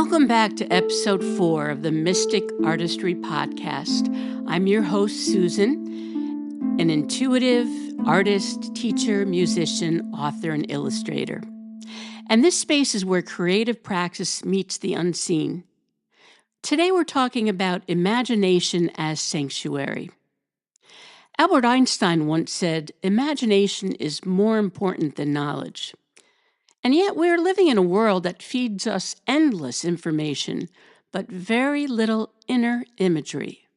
Welcome back to episode 4 of the Mystic Artistry podcast. I'm your host, Susan, an intuitive artist, teacher, musician, author, and illustrator. And this space is where creative praxis meets the unseen. Today we're talking about imagination as sanctuary. Albert Einstein once said, "Imagination is more important than knowledge." And yet we're living in a world that feeds us endless information, but very little inner imagery.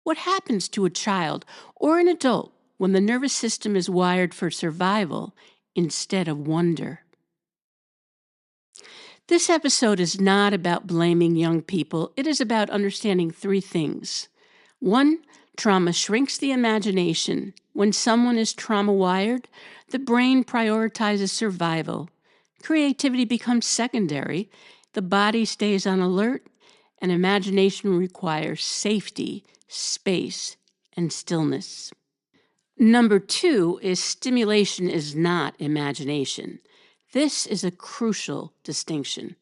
What happens to a child or an adult when the nervous system is wired for survival instead of wonder? This episode is not about blaming young people. It is about understanding 3 things. 1, trauma shrinks the imagination. When someone is trauma-wired, the brain prioritizes survival. Creativity becomes secondary, the body stays on alert, and imagination requires safety, space, and stillness. Number 2 is stimulation is not imagination. This is a crucial distinction.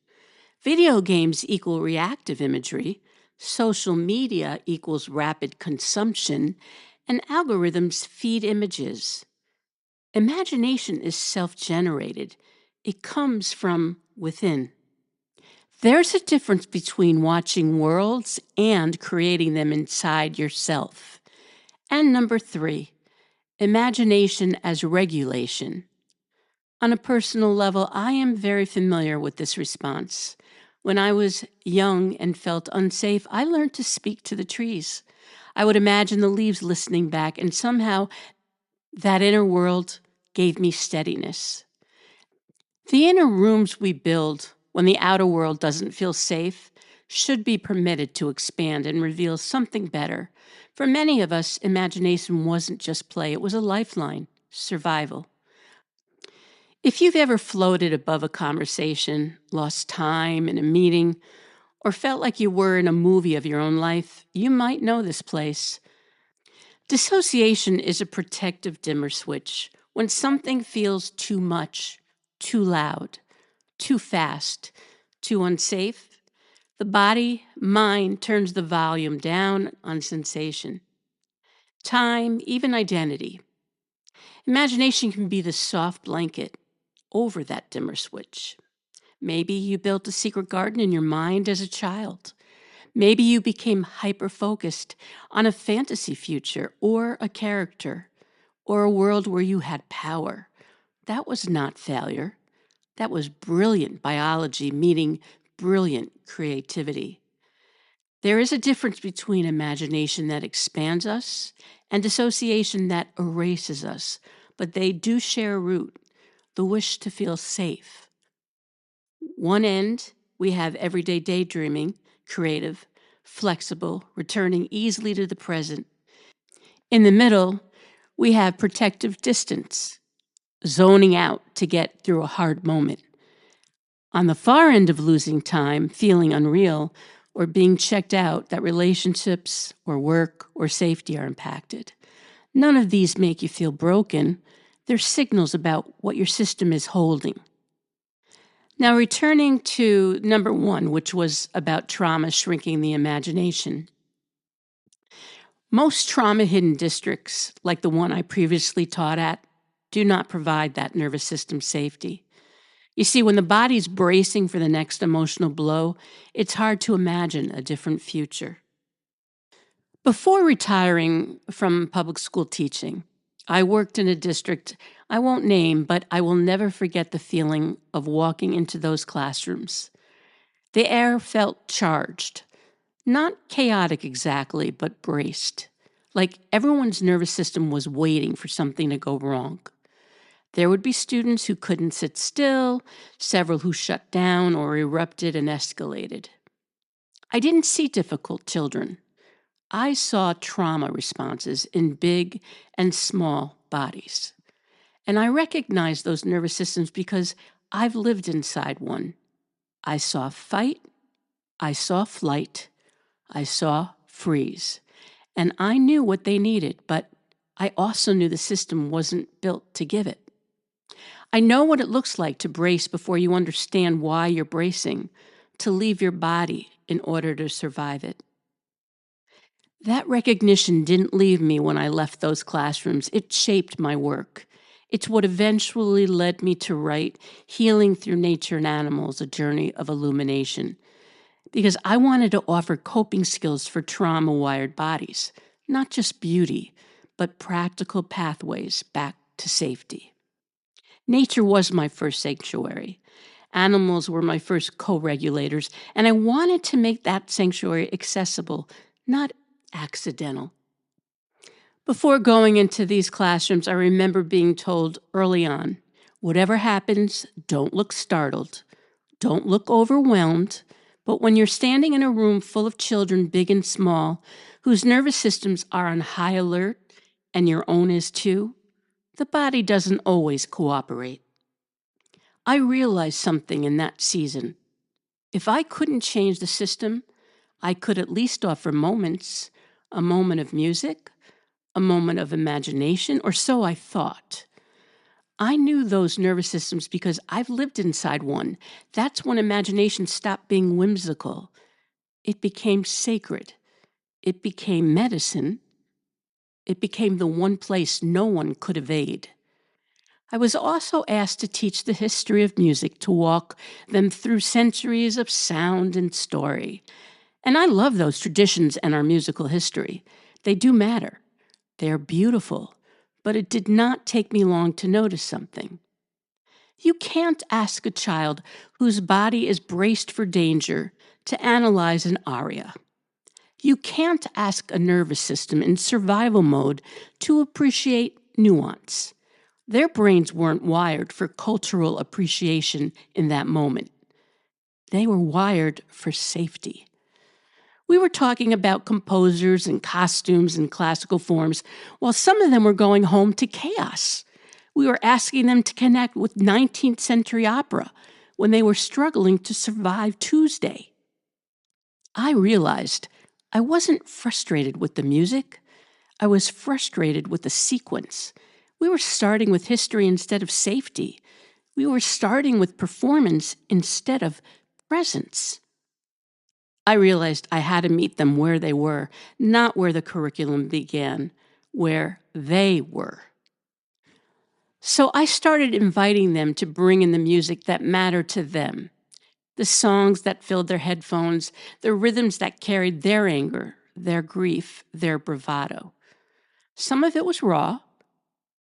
Video games equal reactive imagery, social media equals rapid consumption, and algorithms feed images. Imagination is self-generated. It comes from within. There's a difference between watching worlds and creating them inside yourself. And number 3, imagination as regulation. On a personal level, I am very familiar with this response. When I was young and felt unsafe, I learned to speak to the trees. I would imagine the leaves listening back, and somehow that inner world gave me steadiness. The inner rooms we build when the outer world doesn't feel safe should be permitted to expand and reveal something better. For many of us, imagination wasn't just play, it was a lifeline, survival. If you've ever floated above a conversation, lost time in a meeting, or felt like you were in a movie of your own life, you might know this place. Dissociation is a protective dimmer switch. When something feels too much, too loud, too fast, too unsafe, the body, mind turns the volume down on sensation. Time, even identity. Imagination can be the soft blanket over that dimmer switch. Maybe you built a secret garden in your mind as a child. Maybe you became hyper-focused on a fantasy future or a character or a world where you had power. That was not failure. That was brilliant biology meeting brilliant creativity. There is a difference between imagination that expands us and dissociation that erases us, but they do share a root, the wish to feel safe. One end, we have everyday daydreaming, creative, flexible, returning easily to the present. In the middle, we have protective distance, zoning out to get through a hard moment. On the far end of losing time, feeling unreal, or being checked out, that relationships or work or safety are impacted. None of these make you feel broken. They're signals about what your system is holding. Now, returning to number 1, which was about trauma shrinking the imagination. Most trauma-hidden districts, like the one I previously taught at, do not provide that nervous system safety. You see, when the body's bracing for the next emotional blow, it's hard to imagine a different future. Before retiring from public school teaching, I worked in a district I won't name, but I will never forget the feeling of walking into those classrooms. The air felt charged, not chaotic exactly, but braced, like everyone's nervous system was waiting for something to go wrong. There would be students who couldn't sit still, several who shut down or erupted and escalated. I didn't see difficult children. I saw trauma responses in big and small bodies. And I recognized those nervous systems because I've lived inside one. I saw fight, I saw flight, I saw freeze. And I knew what they needed, but I also knew the system wasn't built to give it. I know what it looks like to brace before you understand why you're bracing, to leave your body in order to survive it. That recognition didn't leave me when I left those classrooms. It shaped my work. It's what eventually led me to write Healing Through Nature and Animals, a Journey of Illumination, because I wanted to offer coping skills for trauma-wired bodies, not just beauty, but practical pathways back to safety. Nature was my first sanctuary. Animals were my first co-regulators, and I wanted to make that sanctuary accessible, not accidental. Before going into these classrooms, I remember being told early on, whatever happens, don't look startled, don't look overwhelmed, but when you're standing in a room full of children, big and small, whose nervous systems are on high alert, and your own is too, the body doesn't always cooperate. I realized something in that season. If I couldn't change the system, I could at least offer moments, a moment of music, a moment of imagination, or so I thought. I knew those nervous systems because I've lived inside one. That's when imagination stopped being whimsical. It became sacred. It became medicine. It became the one place no one could evade. I was also asked to teach the history of music, to walk them through centuries of sound and story. And I love those traditions and our musical history. They do matter. They're beautiful, but it did not take me long to notice something. You can't ask a child whose body is braced for danger to analyze an aria. You can't ask a nervous system in survival mode to appreciate nuance. Their brains weren't wired for cultural appreciation in that moment. They were wired for safety. We were talking about composers and costumes and classical forms, while some of them were going home to chaos. We were asking them to connect with 19th century opera when they were struggling to survive Tuesday. I realized I wasn't frustrated with the music. I was frustrated with the sequence. We were starting with history instead of safety. We were starting with performance instead of presence. I realized I had to meet them where they were, not where the curriculum began, where they were. So I started inviting them to bring in the music that mattered to them, the songs that filled their headphones, the rhythms that carried their anger, their grief, their bravado. Some of it was raw.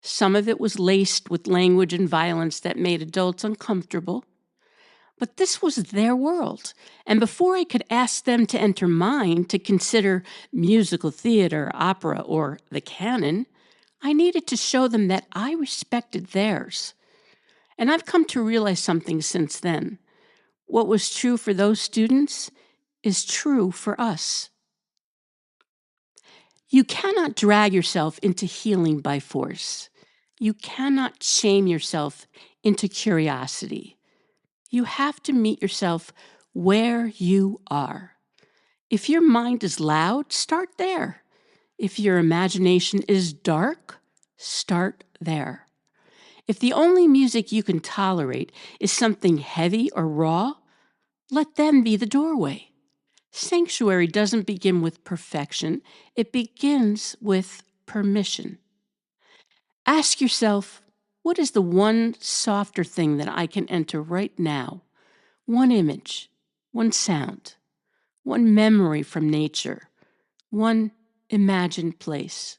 Some of it was laced with language and violence that made adults uncomfortable. But this was their world, and before I could ask them to enter mine to consider musical theater, opera, or the canon, I needed to show them that I respected theirs. And I've come to realize something since then. What was true for those students is true for us. You cannot drag yourself into healing by force. You cannot shame yourself into curiosity. You have to meet yourself where you are. If your mind is loud, start there. If your imagination is dark, start there. If the only music you can tolerate is something heavy or raw, let them be the doorway. Sanctuary doesn't begin with perfection. It begins with permission. Ask yourself, what is the one softer thing that I can enter right now? One image, one sound, one memory from nature, one imagined place.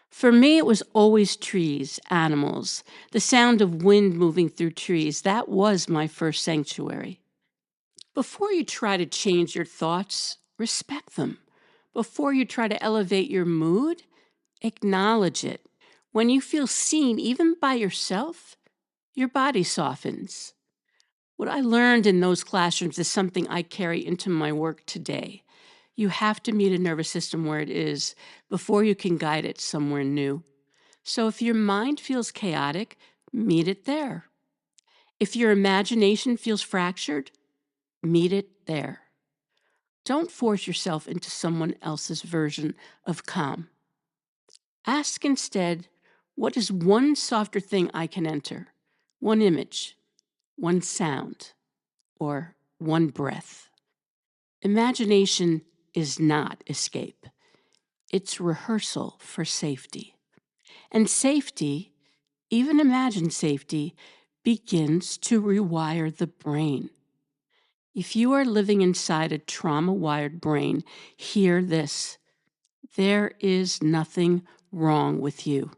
For me, it was always trees, animals, the sound of wind moving through trees. That was my first sanctuary. Before you try to change your thoughts, respect them. Before you try to elevate your mood, acknowledge it. When you feel seen, even by yourself, your body softens. What I learned in those classrooms is something I carry into my work today. You have to meet a nervous system where it is before you can guide it somewhere new. So if your mind feels chaotic, meet it there. If your imagination feels fractured, meet it there. Don't force yourself into someone else's version of calm. Ask instead, what is one softer thing I can enter? One image, one sound, or one breath. Imagination is not escape. It's rehearsal for safety. And safety, even imagined safety, begins to rewire the brain. If you are living inside a trauma-wired brain, hear this: there is nothing wrong with you.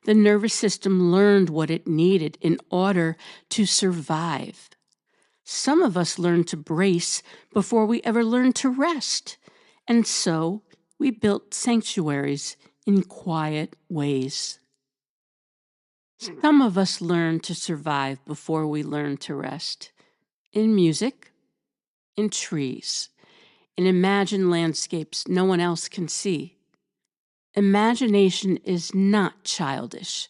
The nervous system learned what it needed in order to survive. Some of us learned to brace before we ever learned to rest, and so we built sanctuaries in quiet ways. Some of us learned to survive before we learned to rest, in music, in trees, in imagined landscapes no one else can see. Imagination is not childish.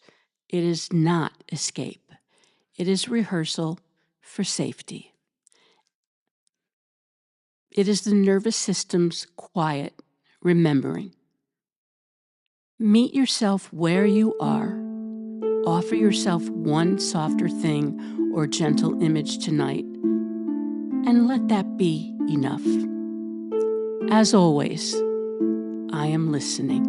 It is not escape. It is rehearsal for safety. It is the nervous system's quiet remembering. Meet yourself where you are. Offer yourself one softer thing or gentle image tonight, and let that be enough. As always, I am listening.